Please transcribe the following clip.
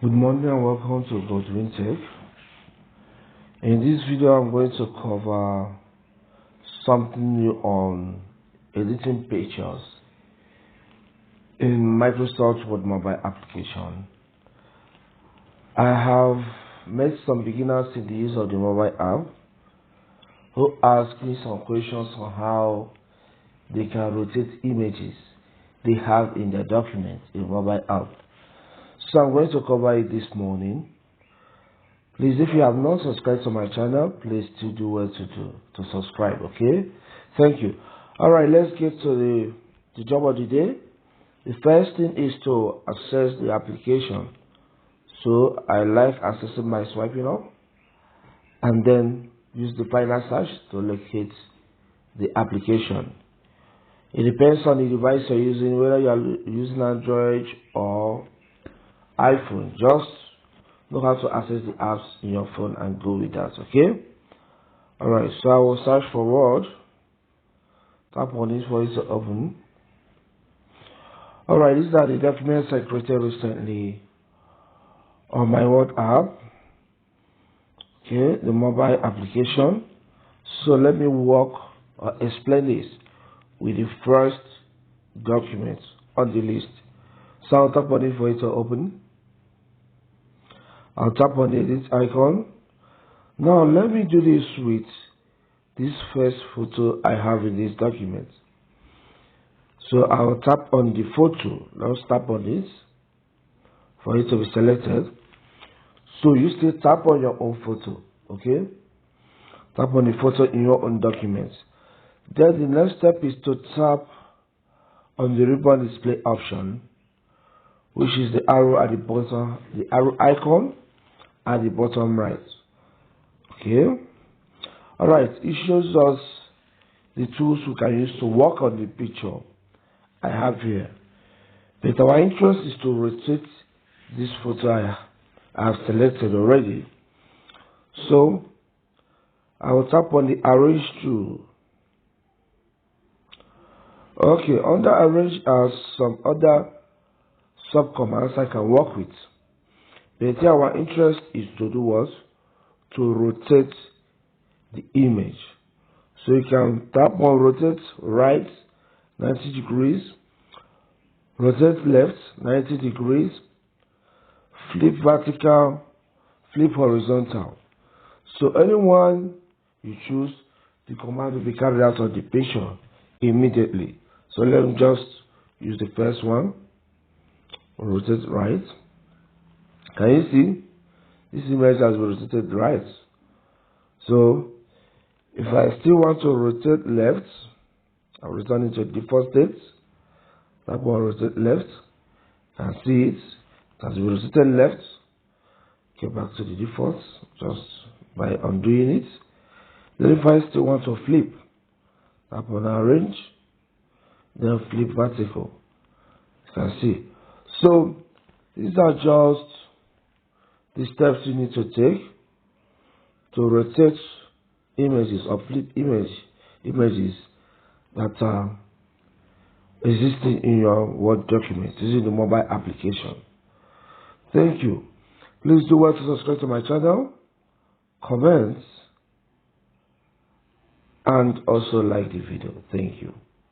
Good morning and welcome to Godwin Tech. In this video, I'm going to cover something new on editing pictures in Microsoft Word mobile application. I have met some beginners in the use of the mobile app who asked me some questions on how they can rotate images they have in their documents in mobile app. So I'm going to cover it this morning. Please, if you have not subscribed to my channel, please still do well to subscribe, okay? Thank you. Alright, let's get to the job of the day. The first thing is to access the application. So I like accessing by swiping up and then use the final search to locate the application. It depends on the device you're using, whether you're using Android or iPhone. Just know how to access the apps in your phone and go with that, okay? Alright, so I will search for Word. Tap on it for it to open. Alright, these are the documents I created recently on my Word app. Okay, the mobile application. So let me explain this with the first document on the list. So I'll tap on it for it to open. I'll tap on the edit icon. Now let me do this with this first photo I have in this document. So I'll tap on the photo. Let's tap on this for it to be selected. So you still tap on your own photo, okay? Tap on the photo in your own document. Then the next step is to tap on the ribbon display option, which is the arrow at the bottom, the arrow icon at the bottom right. Okay. Alright, it shows us the tools we can use to work on the picture I have here. But our interest is to rotate this photo I have selected already. So I will tap on the arrange tool. Okay, under arrange are some other sub commands I can work with. But here our interest is to do what? To rotate the image. So you can tap on rotate right 90 degrees, rotate left 90 degrees, flip vertical, flip horizontal. So anyone you choose, the command will be carried out on the picture immediately. So let me just use the first one. Rotate right. Can you see? This image has been rotated right. So if I still want to rotate left, I'll return it to default state. Tap on rotate left. Can see it. It has been rotated left. Get back to the default just by undoing it. Then if I still want to flip, tap on arrange, then flip vertical. You can see. So these are just the steps you need to take to rotate images or flip images that are existing in your Word document using the mobile application. Thank you. Please do well to subscribe to my channel, comment, and also like the video. Thank you.